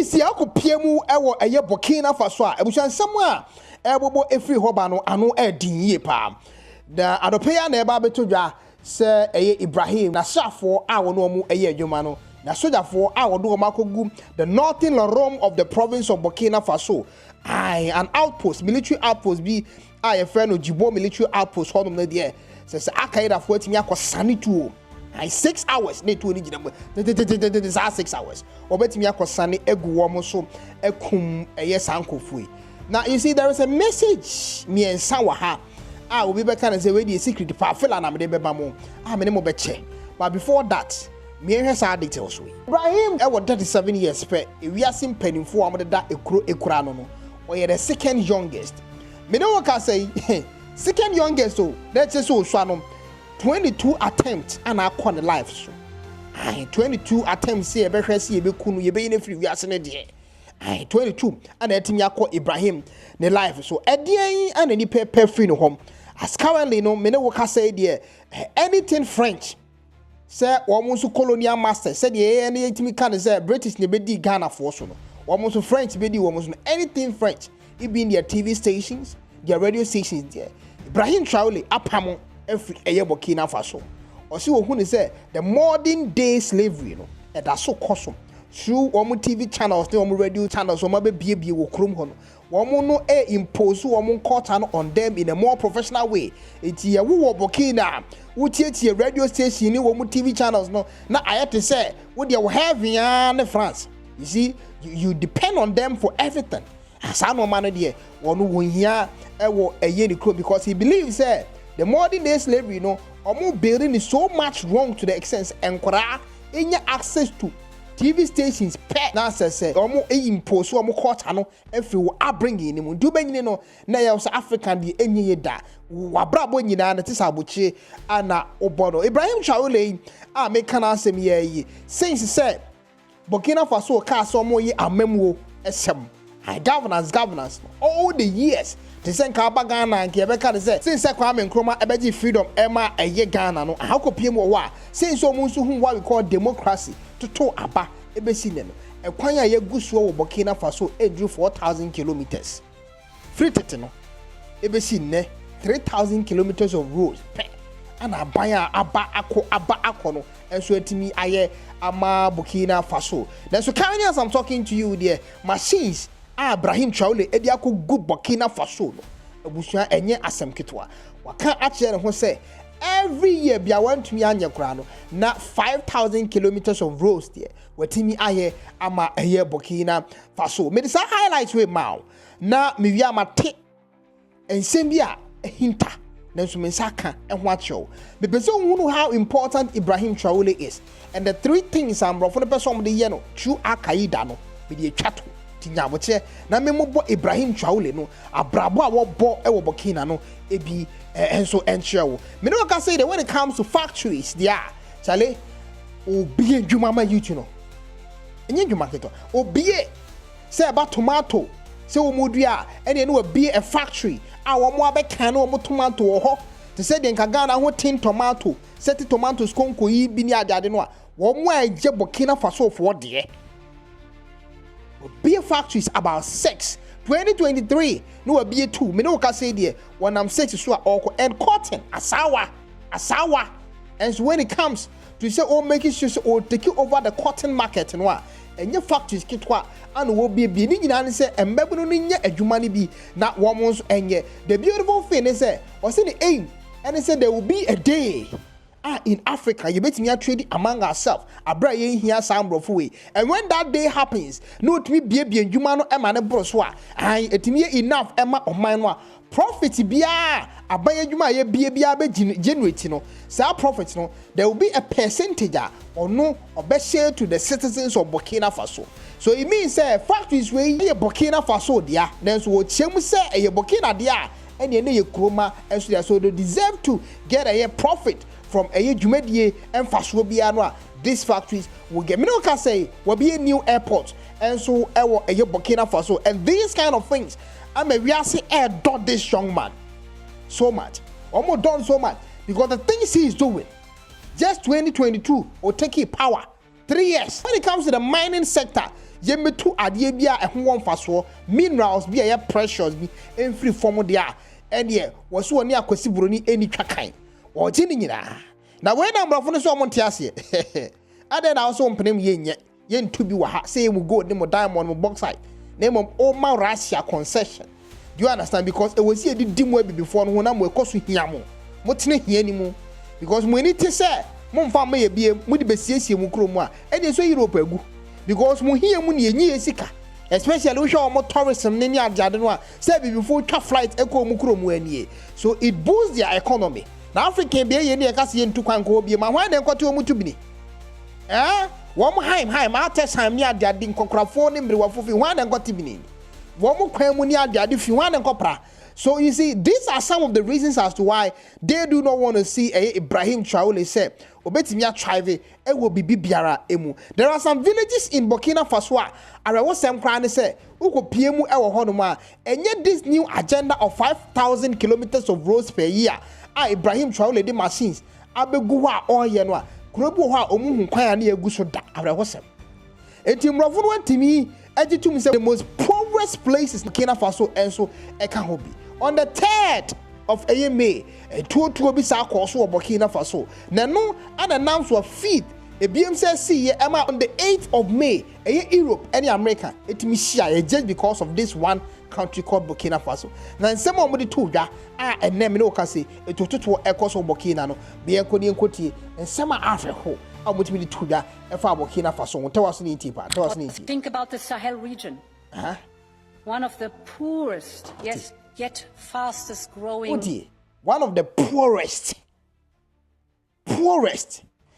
si akopie ewo eye Burkina Faso a ebusansam a ebobo efiri hoba no ano edin yie pa da adopeya na eba beto dwa se eye Ibrahim na safo a wono mu eye adwuma no na sojafo a wodo makogu the northern realm of the province of Burkina Faso an outpost military outpost bi a ye friend Jibo military outpost hodom na de se attackɛd fo atimi akosane tuo 6 hours na tuo ni gina 6 hours obetimi akosane egu wo mo so ekum eye sankofue. Now you see there is a message me ensa wa ha obi be kan say we the secret pa fela na me de beba mo me ne mo be che. But before that me hwe sa details we Ibrahim e was 37 years pe ewiase mpanimfo am de da ekura no or the second youngest. Me no can say second youngest so let's say so no 22 attempts and I call the life so 22 attempts say e be hwe se e be kunu ye be ne free wiase ne de 22 and etimi akọ Ibrahim ne life so edian and any paper free no home as currently no me ne wo ka say there anything French say wo so colonial master say the any etimi kan say British ne be di Ghana for so no wo so French be di wo so anything French it be in their TV stations their radio stations there Ibrahim Traore apamo every eye Burkina Faso o si wo hu ne say the modern day slavery no e da so koso through one TV channels, one radio channels, one baby will chrome on. One no impose one court on them in a more professional way. It's a woo Burkina, who teach a radio station, one TV channels. No, now I have to say, what you have in France. You see, you depend on them for everything. As I know, man, dear, one who here a year because he believes that the modern day slavery, building is so much wrong to the extent and any access to TV stations pet na say omo impose omo court no every wo abringing mu du banyine no na ya so African de enye da wabrabo nyina na tisa aboche ana obodo Ibrahim Traore a me kana asem ye since say Burkina Faso ka so omo yi amamuo esem governance all the years to send Kabagana and Quebec since Kwame Nkrumah ebeji freedom ema eye Ghana no how kopiem wo wa since omunsu hu what we call democracy to aba ebesi ne no ekwan ya yegusuo wo Burkina Faso edru 4,000 kilometers free tete no ebesi ne 3,000 kilometers of roads pe ana aban aba akọ no enso etimi aye ama Burkina Faso. Then so currently as I'm talking to you there machines Ibrahim Traore edi akọ Burkina Faso no ebusua enye asem ketwa waka akye ho say every year bia want me anya kra no na 5,000 kilometers of roads there watimi aye ama eye Burkina Faso me dis highlights we ma na me wi amate ensem bia hinta na so me saka ho acho me pese hunu how important Ibrahim Traore is and the three things I'm for the person the year no through attackɛd no me dey twato tinyamoche na me mo Ibrahim Traore no abrabo a wo bo e wo Burkina no ebi enso enchewo me no can say that when it comes to factories there chale obi adwuma ma yutu no enye adwuma keto obi say about tomato say wo modua ene no obi a factory a wo mo abeka na wo tomato wo ho to say den ka Ghana ho tin tomato set tomatoes konko yi bi ni adade no a wo mo aje Burkina Faso for de beer factories about 6 2023 no be 2 me no can say there when I'm 6 so and cotton asawa and so when it comes to say making sure or take over the cotton market no and your factories kitwa and will be ni nyina say embebu no nya adwuma ni bi na wo mo so enye the beautiful thing is say was in the aim and it said there will be a day in Africa, you bet me a trade among ourselves. A bra ye here some way. And when that day happens, no to be and humano emane broswa. It me enough emma of mine profit bia a buy you my be generate no. Sa profits no, there will be a percentage or no or best share to the citizens of Burkina Faso. So it means factories where ye Burkina Faso dia, then so what chemu say a Burkina dia and ye kroma and so they deserve to get a profit from a jumedie and Faso. These factories will get me no can say will be a new airport and so a Burkina Faso and these kind of things. I mean we are saying done this young man so much almost done so much because the things he is doing just 2022 will take power 3 years when it comes to the mining sector. ye metu ade bia ɛho won faso minerals bia ye precious bi emfiri form de a ɛde wo so oni akwasi buroni eni twakan o gye ni nyina na we na mbrofo no so omo nte ase ade na so mpenem ye nye ye ntu bi wa ha say mu gold ni mu diamond mu bauxite na mom o ma Russia concession. Do you understand? Because it was here did mu before no na mo ekoso hia mo tene hia ni mu because mo ni te say mo mfa ma ye bie mo de besiesie mu kro mu a e dey so Europe agu because mo hia mu ne enyi esika especially we show mo tourism ni ade no a say before twa flight eko mu kro mu anie so it boosts their economy. Na African be ye ne e ka se ye ntu kwan ko bie ma hwan na enkoto mu tubini wom haim ates haim ni ade nkokrafo ne mrewafo fi hwan na enkoto bini wom kwan mu ni ade fi hwan na enkopra. So you see, these are some of the reasons as to why they do not want to see Ibrahim Traore say, "Obetimia trive, it will be biara emu." There are some villages in Burkina Faso. I was some crying say, "Uko PMU ewo honoma." And yet this new agenda of 5,000 kilometers of roads per year, Ibrahim Traore the machines, abeguwa oyenwa, kurobu ha omuhu kwan na egu so da. I was some. Enti mrofo no antimi ejitum say the most poorest places in Burkina Faso and so ekahobi. On the 3rd of May, a tour to be Sarkoso or Burkina Faso. Nano and announced a feed a BMC Emma on the 8th of May, a Europe, any American, it Mishia, just because of this one country called Burkina Faso. Now, some of the two and name no can say a total echoes of Burkina, no, be a Kodian Koti, and some after ho. I would be the two that if I Burkina Faso, tell us in Tipa. Think about the Sahel region. One of the poorest, yes. Yet fastest growing. One of the poorest.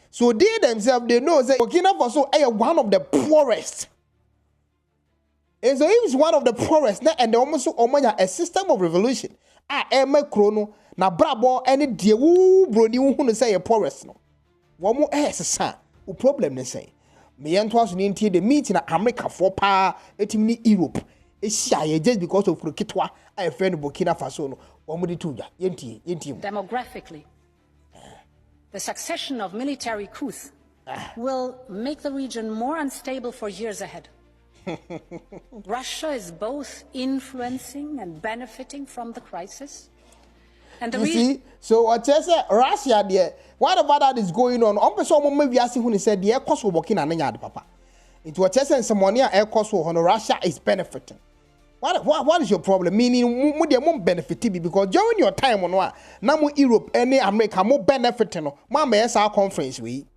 So they themselves, they know that Burkina Faso is one of the poorest. And so if it's one of the poorest, and they almost a system of revolution. Chrono, na brabo, any dear woo, brony, who say a poorest. No. One more son, who problem they say. Me and was in the meeting in America for power, Europe. Just because of Kitwa, I friend Burkina Faso, demographically, the succession of military coups will make the region more unstable for years ahead. Russia is both influencing and benefiting from the crisis. And the see, so what I say, Russia, there, whatever that is going on, some maybe asking who said the air cost of Burkina Faso, papa. It was just some money air cost for Russia is benefiting. What is your problem? Meaning, more benefit because during your time on what now Europe and America more benefiting. Mama, yes, our conference we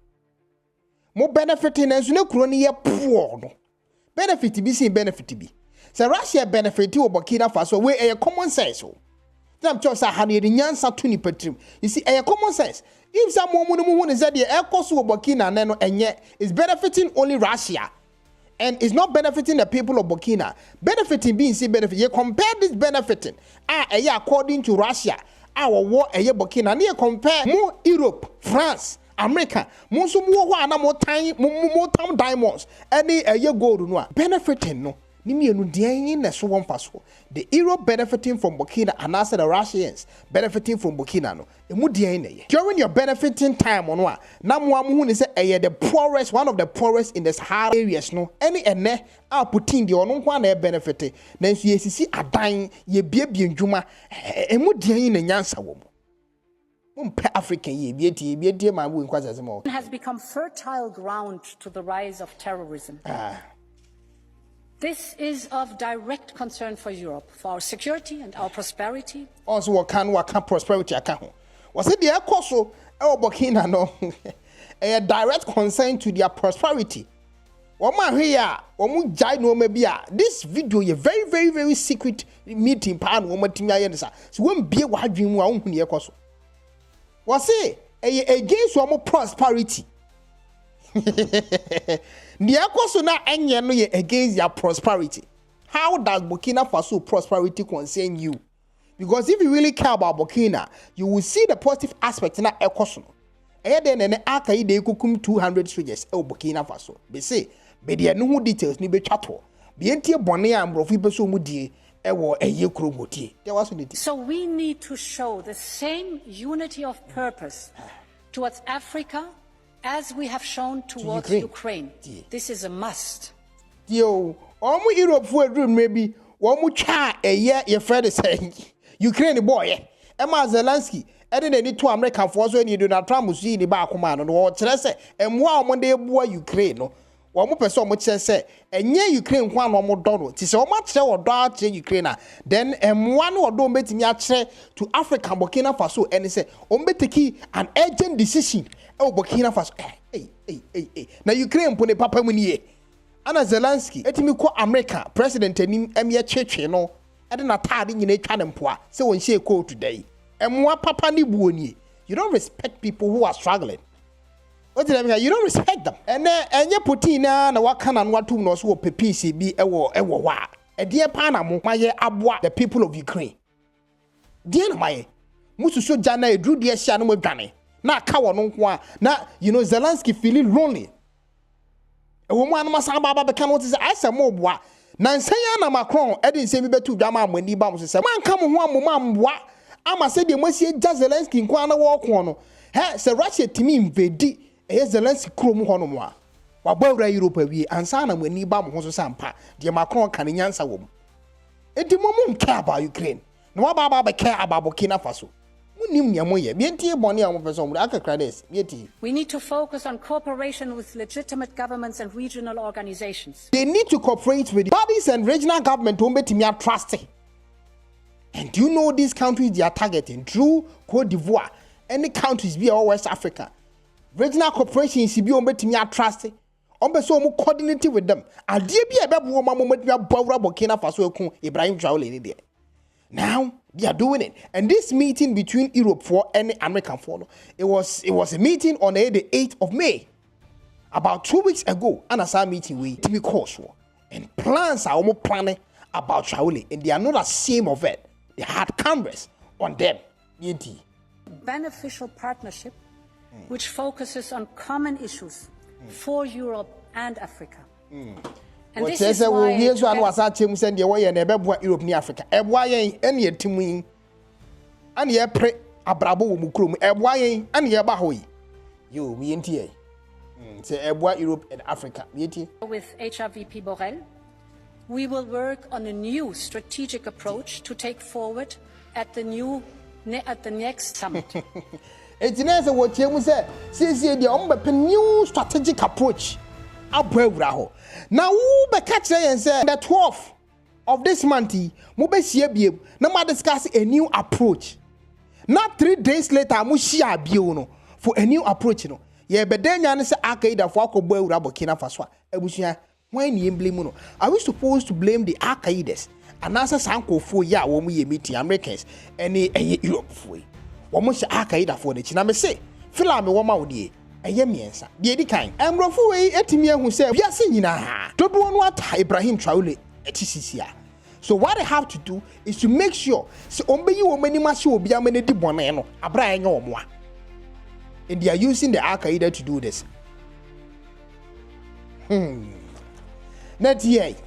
more benefiting as you know, crony poor. Benefit to be seen, benefit to be. So Russia benefit to Burkina Faso where a common sense. Them just a honey the nyansa tuni petrim. You see, a common sense. If someone who is that the air cost of Burkina and yet is benefiting only Russia. And it's not benefiting the people of Burkina. Benefiting being see benefit. You compare this benefiting. According to Russia, our war Burkina. And you compare more Europe, France, America. More time diamonds. Any gold no benefiting no. The Europe benefiting from Burkina and also the Russians benefiting from Burkina no. During your benefiting time on what now the poorest, one of the poorest in the Sahara areas no. Any ene are putting the on one benefiting. Then you see a dying ye baby in Juma African has become fertile ground to the rise of terrorism. This is of direct concern for Europe, for our security and our prosperity. Also, what can prosperity account? Was it the Ekoso or Burkina no? A direct concern to their prosperity. This video is very, very, very secret meeting. So when be what dream was it against one prosperity? The Ekoso na enye no ye against your prosperity. How does Burkina Faso prosperity concern you? Because if you really care about Burkina, you will see the positive aspect in that Ekoso. Then an Akai de kukum 200 soldiers in Burkina Faso. They say, but there are no details ni be chato. Be entie bone am rofi beso mudie ewo eye kromoti. So we need to show the same unity of purpose towards Africa as we have shown towards Ukraine. This is a must. Dio, omu Europe for room maybe, womu cha a year your friend is saying Ukraine boy, Emma Zelensky, and then any 2 American force when you do not try to see the back command on what say, and one day boy Ukraine. No, one more person much say, and yeah, Ukraine one or more Donald. Tis so much or dodge Ukraine. Then and one or don't bet me to Africa, Burkina Faso, and he say, Ombeteki an urgent decision. Oh, Burkina Faso, hey. Now Ukraine put a papa money. Anna Zelensky, etimi ko America, President enim emye cheche no, ede na tade nyina twa ne mpoa, se won hye ko today. Emwa papa ni buoni. You don't respect people who are struggling. What did I mean? You don't respect them. And enye Putin na waka na no atum no so PPC bi ewo wa. E de pa na mo maye aboa the people of Ukraine. De na maye. Mususo jana edru de hia no modwane. Na aka wo no nko a na Zelensky feeling lonely. A woman must have a cannot say I say more bois. Nansaya Macron, Eddie say me betu dama when the bomb says, man come one mum what? I'ma say the Monsieur Zelensky in Kwana walk one. Hey, Sir Russia to me invade a Zelensky chrome honomoa. While Bora Europe we and Sana when the bomb was a sampa, dear Macron can answer woman. It the moment care about Ukraine. No Baba care about Burkina Faso. We need to focus on cooperation with legitimate governments and regional organizations. They need to cooperate with bodies and regional government to make me trusted. And do you know these countries they are targeting? Through Cote d'Ivoire, any countries be all West Africa. Regional cooperation is to be trusted. So mu coordinate with them. And there be a baby woman moment we are Burkina Faso Ibrahim Traore there. Now they are doing it, and this meeting between Europe for and American for it was a meeting on the 8th of May, about 2 weeks ago. And as our meeting we to be course and plans are almost planning about Traore, and they are not ashamed of it. They had cameras on them. Beneficial partnership, which focuses on common issues for Europe and Africa. And this is why was at him send away and Europe near Africa. Ebwaye any timuin and ye pre abrabo mukrum ebwaye and ye bahoy. You me ntie. Say ebwa Europe and Africa. With HRVP Borrell, we will work on a new strategic approach to take forward at the next summit. It's nice what you said. Since the new strategic approach. Now, who be catch and say the 12th of this month, Mube now discuss a new approach. Not 3 days later, Mushia Biono for a new approach. Ye be then you say Al-Qaeda for Burkina Faso. When you blame are we supposed to blame the Al-Qaedas? And answer Sanko for ya when we meet the Americans and Europe for. What must Al-Qaeda for the China say? Fill out me one more day. Yemiensa. The Eddie kind. And Rafu Etimia who said, we are saying, don't want Ibrahim Traore etcisia. So what they have to do is to make sure so ombe you many much will be a many diboneno, a Brian or more. And they are using the Al-Qaeda to do this. Not yet.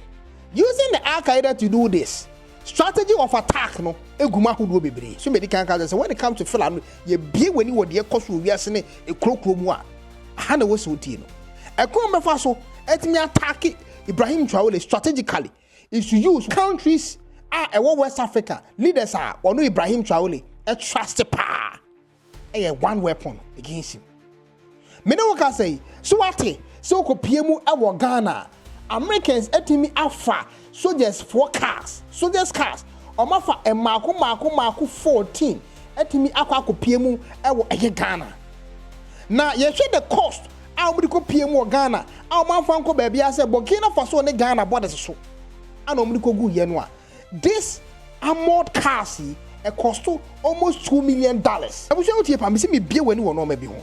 Using the Al-Qaeda to do this strategy of attack, no, Eguma who will be brave. So many can say when it comes to Fulham, you be when you were the cost will be a cloakroom. Hana was routine. A come faso, let me attack Ibrahim Traore strategically is to use countries West Africa leaders are or no Ibrahim Traore a trusted power. One weapon against him. Menoka say, so what? So Kopiemu Awa Ghana. Americans etimi afa soldiers 4 cars, soldiers cars. Omafa e mako 14 etimi akwa kopiemu ewo Ghana. Na ye hwe the cost a omudi kopiemu Ghana a omanfa nko ba bia se Burkina Faso ne Ghana borders so. Ana omudi kogu ye no a. This armored cars e cost almost $2 million. Abuja otie pa me se me bie wani wo no ma bi ho.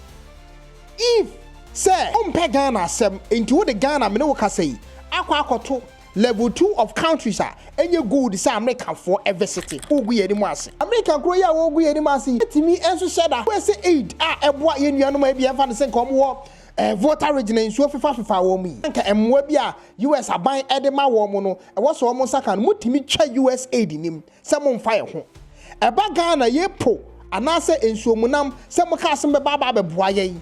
If say ompe Ghana sem into the Ghana me no ka say akwa level 2 of countries are any good say American for every city. Ogu ye ni mo ase. American kro ya ogu ye ni mo ase. Etimi enso sheda. We say aid eboa ye nuanom e bia fa ne se kom wo voter region nsuo fifa wo mi. Nka emwa bia US aban edema wo mo no e wo so wo saka no mutimi twa US aid nim se mo mfa ye ho. Eba Ghana ye po anase ensuo munam se mo ka asem be baba be boa ye.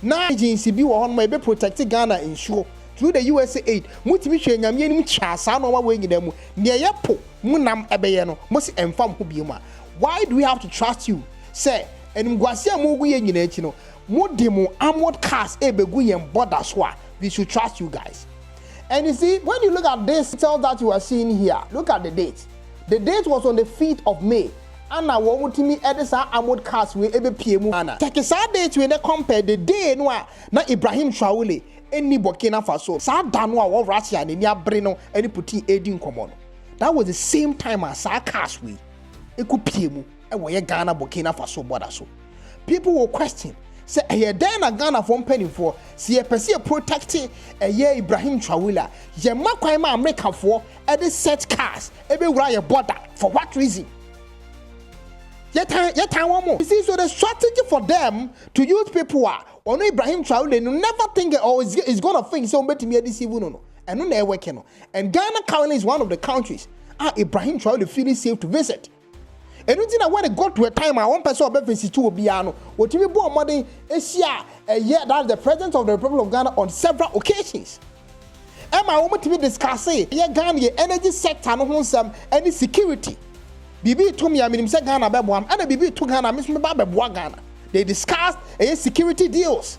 Na agency bi wo ho no e be protect Ghana ensuo through the USA aid mutimi hwe nyame nim kya saa no wa we nyina mu ne ye po munam ebeye no mo se emfam ho biem a why do we have to trust you say enim gwase amogu ye nyina achi no mo de mo armored cars ebegu yen border so a we should trust you guys. And you see, when you look at this tell that you are seeing here, look at the date. The date was on the 5th of May. Anna womutimi edisa armored cars we ebe piemu ana. Take sa date we compare the day no na Ibrahim Traore eni Burkina Faso. Sa da no a Russia ni abre no eni puti edi nkomo no. That was the same time as sa cars we eku piemu e wo ye Ghana Burkina Faso border so. People will question say here then a Ghana from penny for see a person protect a Ibrahim Traore ye makwan ma America for e dey set cars ebe wura ye border for what reason? Yet one more. You see, so the strategy for them to use people or Ibrahim Traore never think is gonna think so better me this even no and no never working. And Ghana currently is one of the countries Ibrahim Traore feeling safe to visit. And you know when it got to a time one person of FNC to Obiano, what you born money is a year that the president of the Republic of Ghana on several occasions. And I want to be discussing Ghana energy sector no some any security. Bibi to me, I mean, say Ghana beboam, and Bibi to Ghana, Miss Mbaba Ghana. They discussed security deals.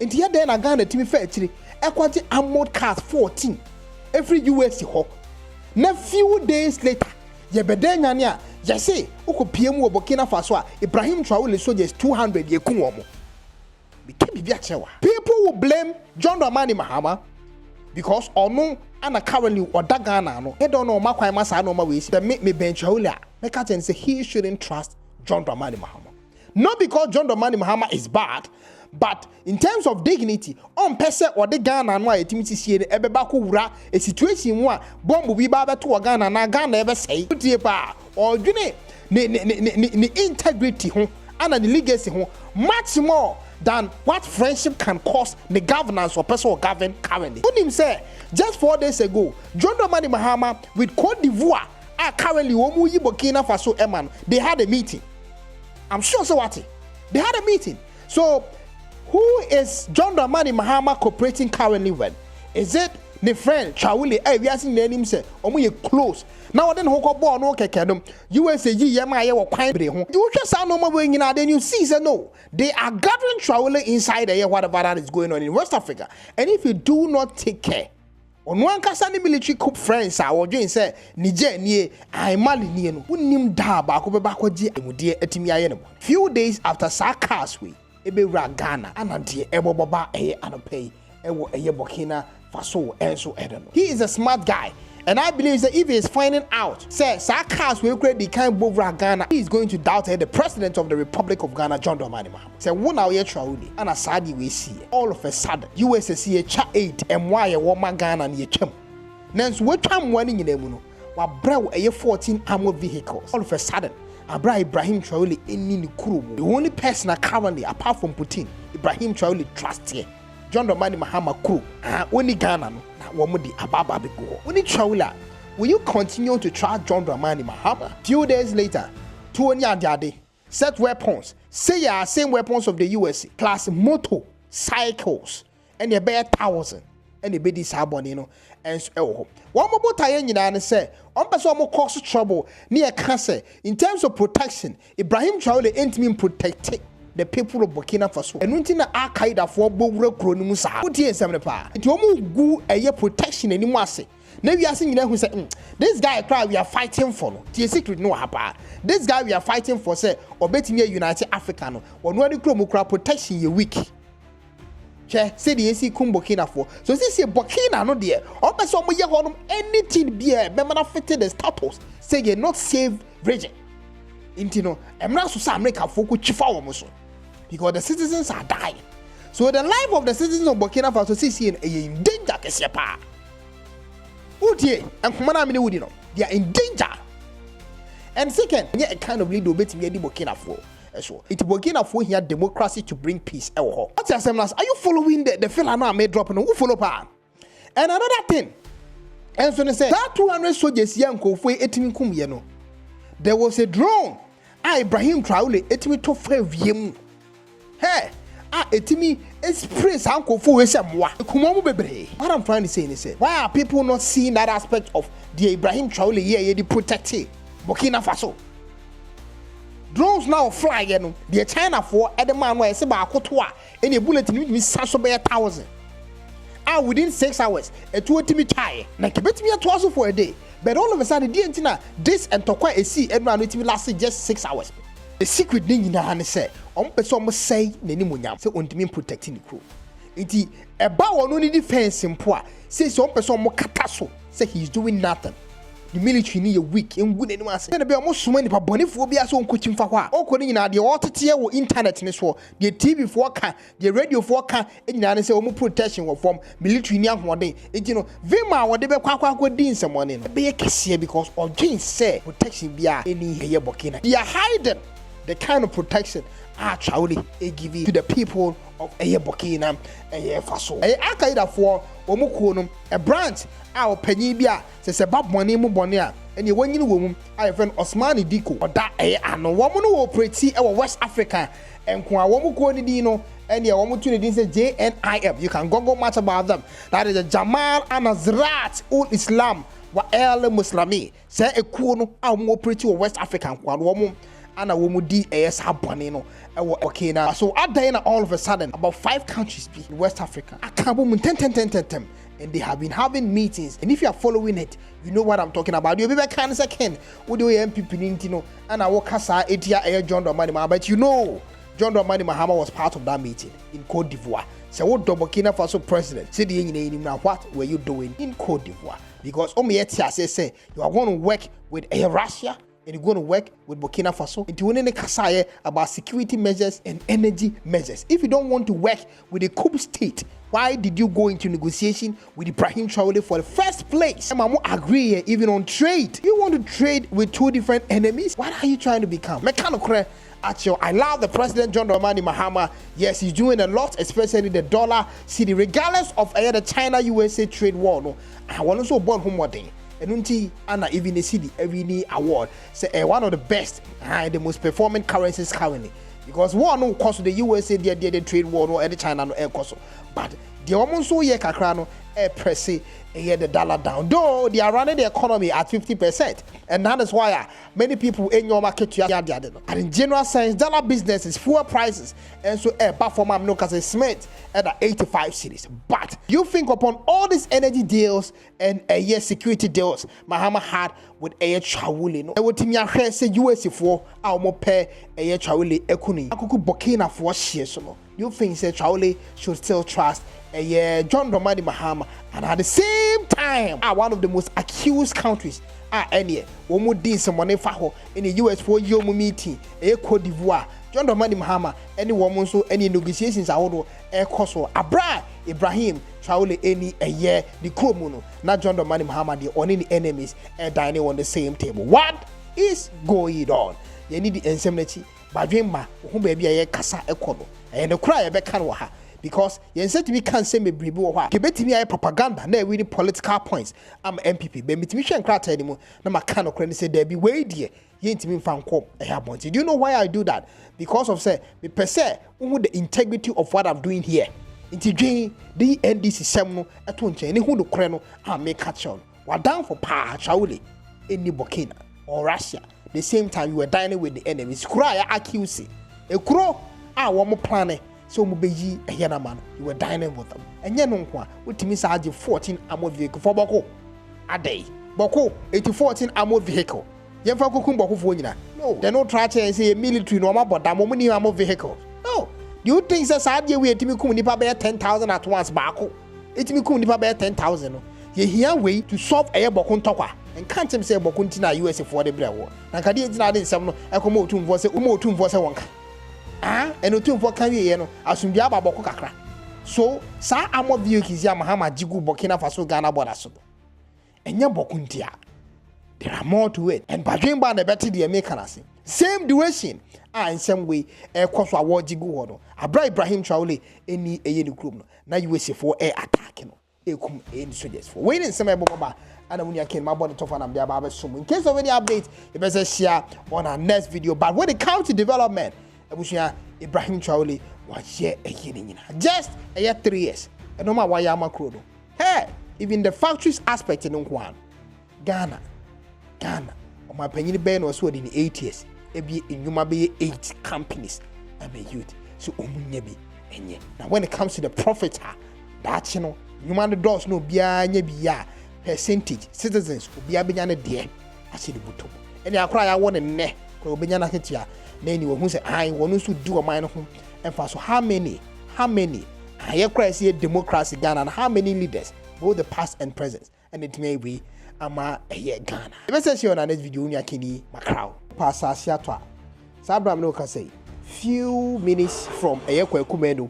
In the then I Ghana to me fair actually, equity armored cars 14 every US ho. Na few days later, ye bedenya ya say, Uko PMU Burkina Faso, Ibrahim Traore soldiers 200 ye kuomo. People will blame John Dramani Mahama because no and currently or Dagana no he don't know makwan masa no ma we see me bench Traore make can say he shouldn't trust John Dramani Mahama. Not because John Dramani Mahama is bad, but in terms of dignity on person or the Ghana no etimi sie ebe ba ko wura a situation mu a bomb bi ba beto Ghana na Ghana ebe say or dwene ne integrity ho and the legacy ho much more than what friendship can cost the governance or person or govern currently. Him say just 4 days ago, John Dramani Mahama with Cote d'Ivoire are currently Omuyi Burkina Faso Eman. They had a meeting. I'm sure so what they had a meeting. So who is John Dramani Mahama cooperating currently with? Is it the friend Traore? Hey, we are seeing the name say Omuyi close. Now then who go no kekedum USA yema ye wo kwan bre ho you just sound no more nyina then you see say no they are gathering Traore inside there whatever that is going on in West Africa, and if you do not take care on one kasa ni military coup friends or doing say Niger nie ai mali nie no unim da ba ko be ba ko gi emudie atimi aye no few days after Sakas we ebe wura Ghana anade eboboba eye anopay ewo eye Burkina Faso enso edeno. He is a smart guy. And I believe that if he is finding out, say, Sakas will create the kind of Ghana, he is going to doubt the president of the Republic of Ghana, John Dramani Mahama. Say, one hour Traore, and a sadi we see, all of a sudden, USA cha aid and why a woman Ghana and ye chum. Nance, what time warning in the muno, while brow a 14 armored vehicles. All of a sudden, Ibrahim Traore in the crew. The only person currently, apart from Putin, Ibrahim Traore trust here. John Dramani Mahama crew, only Ghana no. Will you continue to trust John Dramani Mahama? Few days later, 2 Nyadiade set weapons, say ya same weapons of the USA, plus motorcycles, and a bare 1,000, and the baby sabonino, and so one more time, you say, on person more cause trouble near cancer. In terms of protection, Ibrahim Traore ain't mean protecting the people of Burkina Faso. And until the Al-Qaeda for Bogre Kronusa, put here some pa. It won't go a year protection anymore. Say, maybe you are saying who say, this guy cry we are fighting for. No, the secret no hapa. This guy we are fighting for say, or betting here United Africa no, or no any chromocra protection ye weak. Che say the AC kum Burkina for. So this is Burkina no dear. Or person we hear on anything be a member fitted the status. Say you're not safe region. Intino, I'm not so America for chifa almost. Because the citizens are dying. So the life of the citizens of Burkina Faso is in danger. They are in danger. And second, a kind of leader betting Burkina Faso. It's Burkina Faso here democracy to bring peace. Are you following the fella now made drop? Who follow pa? And another thing, and so they say that 200 soldiers yanko for 18 kum yeno. There was a drone. Ibrahim Traore etimi to frɛ wiem. Hey, etimi spray sankofo we se moa ekumo bebre. What I'm trying to say is why are people not seeing that aspect of the Ibrahim Traore here the protected Burkina Faso? Drones now fly the China for at the man where I say ba akoto a any bullet me saso be 1,000. And within 6 hours, a 2 tie. Na kebet me a 2,000 for a day. But all of a sudden, this and Tokwa AC and man it lasted just 6 hours. The secret thing in the hand say, person must say Nenimunyam, so on to protecting the crew. It a bow only defense in poor. Say some person more catasso, say he's doing nothing. The military need a week and good anyone say. Be almost so many boniphobia so coaching for what? All calling in the water tier or internet in this war, the TV for can, the radio for can, and you say almost protection from military young one day. It you know, Vima or they be quack din someone in. Be a cashier because of Jane say protection be any here Burkina. They are hiding the kind of protection Traore give to the people of Burkina Faso. Akaida for Omukunum, a branch our penibia says a bab money mubonia, and you when you woman, I have an Osmani Diko or that and no woman who operates our West Africa and Kwamukonidino and your opportunity says JNIM. You can go much about them. That is a Jamal Anazrat ul Islam wa el Muslimi. Say a kuno our operating West African one woman. And a woman di Habonino, Burkina. So at the end, all of a sudden, about 5 countries in West Africa, I can't boom 10, and they have been having meetings. And if you are following it, you know what I'm talking about. You'll be back in a second. Would you MPP and I walk Kasa Etia John Dramani Mahama, but you know, John Dramani Mahama was part of that meeting in Cote d'Ivoire. So what the Burkina Faso president said, now what were you doing in Cote d'Ivoire? Because Omietia say you are going to work with Russia. And you're going to work with Burkina Faso into winning a kasaye about security measures and energy measures. If you don't want to work with a coup state, why did you go into negotiation with Ibrahim Traore for the first place? I'm not agree here, even on trade. You want to trade with 2 different enemies? What are you trying to become? I love the president John Dramani Mahama. Yes, he's doing a lot, especially the dollar city, regardless of the China-USA trade war. No, I want to so born home one day. And Anna even a city every award say one of the best and the most performing currencies currently because war no cost the USA the trade war no and the China no air cost but the almost so ye kakrano air press the dollar down though they are running the economy at 50% and that is why many people in your market and in general sense dollar business is fuel prices and so air perform no cause cement at 85 cities but you think upon all these energy deals and security deals Mahama had with Traore no what me ahwe say US for our pay Traore ekuni akuku Burkina for share so no you think say Traore should still trust John Dramani Mahama and at the same time one of the most accused countries any womu din some money for in the US for your meeting Cote d'Ivoire John Dramani Mahama any woman so any negotiations are koso Ibrahim Traore any the Kromono not John Dramani Mahama the only the enemies dining on the same table. What is going on? You need the indemnity but dream who baby kasa ekono and the cry bekan because you said to me can't say me bribu wa kebetimi propaganda na we political points am MPP be mitimi hwe nkrata anymore na maka no kra ni say there be way die yentimi fan kom do you know why I do that? Because of say me pese the integrity of what I'm doing here inti dwen the NDC sem no eto nchen ni hu do kra no make catch on wa down for pa Traore any Burkina or Russia the same time you were dining with the enemies kura accuse e kuro wo mo plan so mubeyi ehena man you were dining with them enye no nko a utimi saaje 14 armored vehicle for boko adai boko 14 armored vehicle yemfa kokum boko fo nyina no they no try to say military no maboda mo ni armored vehicle no you think say saaje we etimi kum nipa be 10,000 at once baako etimi kum nipa be 10,000 no ye here way to solve boko ntokwa and can't him say boko ntina US for the brewo na kade ntina de nsem no ekomo otumfo se wonka and otum for can we no asumbi ababoko kakra so sa armored vehicles ya Mahama jigu Burkina Faso Ghana border so enya bokuntia there are more to it and badwin ba na better the American same duration in some way koso award jigu ho no Ibrahim Traore any the group no na USA for attack no ekum any soldiers for waiting some eboba and when you can my body tough and I'm there about so in case of any update you better share on our next video but when it comes to development Ibrahim Traore wahye ɛyɛ ne nyina just ɛyɛ 3 years ɛno ma wayɛ amakro no hey even the factories aspect no nko Ghana ɔma panyini bɛyɛ na ɔso ɔde ne 8 years ebi enyuma bɛyɛ 8 companies ɛbɛ youth so ɔmunya bi ɛnyɛ now when it comes to the profit daakye no nyuma no dɔs no obiara nya bi ya percentage citizens obiara bɛnya ne deɛ ahyɛ de butom ɛne akora ya wɔ ne nnɛ kora obɛnya na ketua na ani wɔhu sɛ ai wɔno nso di ɔman no ho ɛmfa so how many ayɛ kora sɛ democracy Ghana and how many leaders both the past and present and it may be ama ɛyɛ Ghana ɛbɛsɛ si on our next video nya kini makraw pa asase ato a saa abram no ka sɛ few minutes from ɛyɛ kwakumenu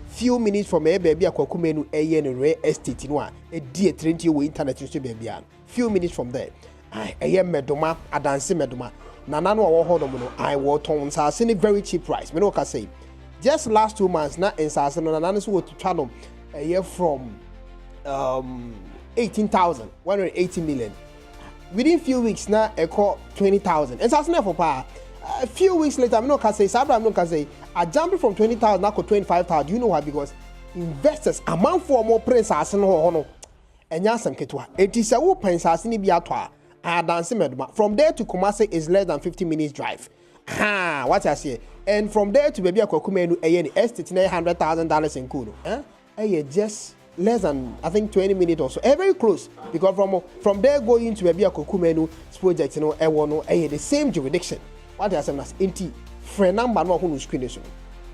few minutes from ɛyɛ baabi a kwakumenu ɛyɛ no real estate no a ɛdi ɛtrenti wɔ internet so baabi a few minutes from there ɛyɛ medoma adanse medoma nana no a wɔ hɔ no I wɔ tɔn nsase ne very cheap price me no ka sɛ just last 2 months na nsase no nana no so wɔ tutwa no ɛyɛ from 18,180 million within few weeks na ɛkɔ 20,000 nsase no for pa a few weeks later me no ka say sabra me no ka say I jumped from 20,000 na ko 25,000 you know why because investors amount for more prince asase no ho no enya asem ketewa enti sɛ wo pen asase ni bi ato a adanse meduma from there to Kumasi is less than 50 minutes drive what I say and from there to baby akwakumenu ɛyɛ ni estate na $100,000 in kuno ɛyɛ just less than I think 20 minutes or so very close because from there going to baby akwakumenu project you know ɛwɔ no ɛyɛ the same jurisdiction what I say na enti friend number no ho no screen so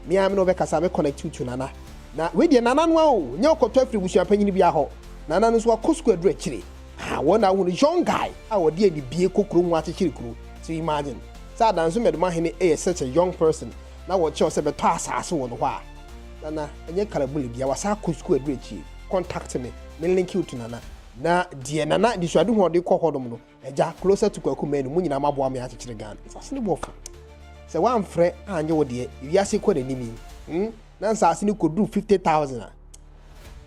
me am no be kasa me connect to nana na we dey nana no o nya okoto afri busua panyin bi aho nana no so akosku adu akire one a young guy a wodi adi bie kokoro mu akekire kuro so imagine say danso medoma hene such a young person na wo che o se beto asase wo no ho a nana enye karabuli bia wasa akosku adu akire contact me link you to nana na die nana di suade ho de kɔ hodom no eja closer to kwakumenu mu nyina maboa me akekire gan sase ne bofa sɛ wan frɛ anye wo de wiase kɔ n'animi na nsase ne koduru 50,000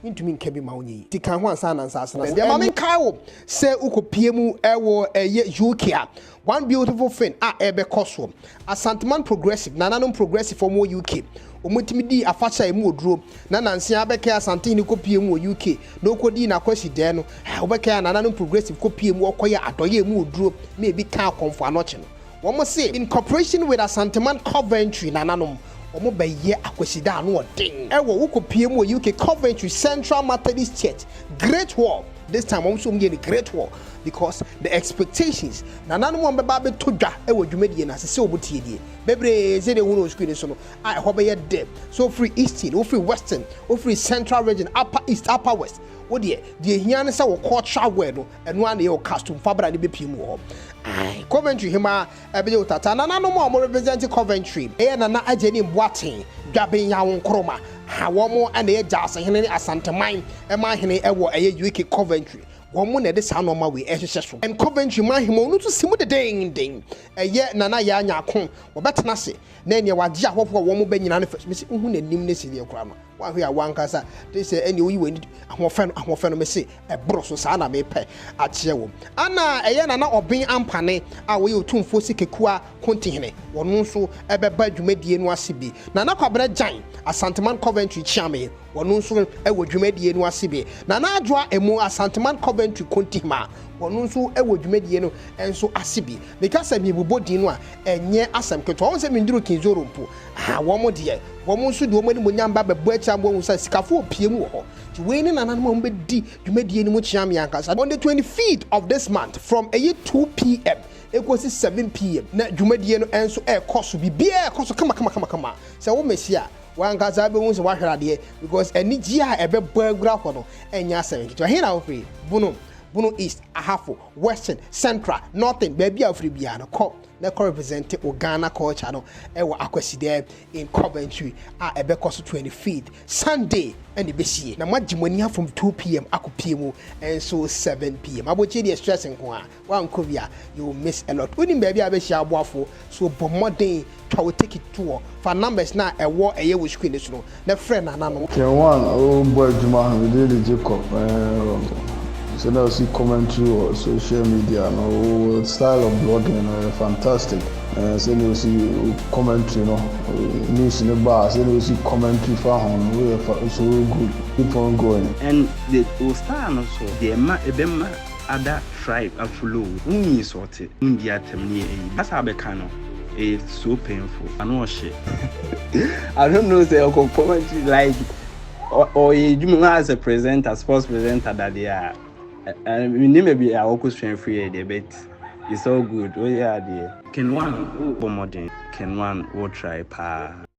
intumi nka bi ma wonyi ti kan ho ansa na nsase na de ma men kai wo sɛ ukopie mu ɛwɔ ɛyɛ UK a one beautiful thing ebe koso Asanteman progressive nananom progressive for more UK omutimi di afacha emu oduro na nansia abeke asante ni kopie mu UK na okodi na kwasi de no obeke nananom progressive kopie mu okoye adoye emu oduro na ebi ka konfo anoche no womo say in cooperation with Asanteman Coventry nananom omo beye akwasida no odin ewo wukopie mu UK Coventry Central Methodist Church Great Wall this time also me the Great Wall because the expectations nananom mo beba be todwa ewo dwumadie na se obutie die bebre ze de wuro screen so no I ho be de so free eastern o free western o free central region upper east upper west wo de hia ne se wo cultural word no eno an ye o custom fabra ne be piem wo Coventry hima ebeje utata nananom mo represent Coventry nana ageni mboaten dwaben ya won kroma ha wo mo ana ye jase hene ne Asanteman ma hene ewo eye UK Coventry womu na de sa no ma we ehhehye so and Coventry ma himo no to simu de den eye nana ya anya ko wo betena se na ene wagye ahofo wo mo banyina no fes mesi hu nanim ne sile kura no wa hwe ya wankasa de se ene oyi wani ahofe no mesi ebro so sa na me pe akye wo ana eye nana oben ampane a wo ye otumfo sikekua kontihene wono nso ebeba dwumadie no ase bi nana kwabra jan Asanteman Coventry chiame wono nso ewo dwumadie no ase bi nana adwoa emu Asanteman Coventry kontihima wono nso ewo dwumadie no enso ase bi because me bobodi no a enye asem keto won se minduru kinzoro mpo wo mo de wo mo nso de wo mani monyamba bebo acha mo nsa sikafo opie mu ho ti we ni nana mo be di dwumadie no mo chiame yankasa on the 25th of this month from 2 p.m. ekosi 7 p.m. na dwumadie no enso ekoso bibia ekoso kama se wo mesia wankaza be won se wahwerade because eni gi a ebe boagura ho no enya asem keto he na wo free Bono East, Ahafo, Western, Central, Northern, baby afri bia no ko na ko represent Ghana culture no ewa akwasi there in Coventry ebe koso 25th Sunday and besie na magimoni from 2 p.m. akopie mu and so 7 p.m. aboche dey stress nko a wan ko bia you miss a lot oni baby abesia aboafo so bomodin twa we take it to for numbers na ewo eye wo screen so no na friend nana no ke one o boy juma we dey Jacob So now see commentary or social media, no style of blogging, fantastic. So now see commentary, news in the bar. So now see commentary for home, so good. Keep on going. And the Ostan also, the other tribe are follow. Uni sorted India temni. That's how becano. It's so painful. I know shit. I don't know say commentary like or you as a presenter, sports presenter that they are. And maybe I will strength free debate. It's all good. Oh yeah, dear. Can one modern? Can one try?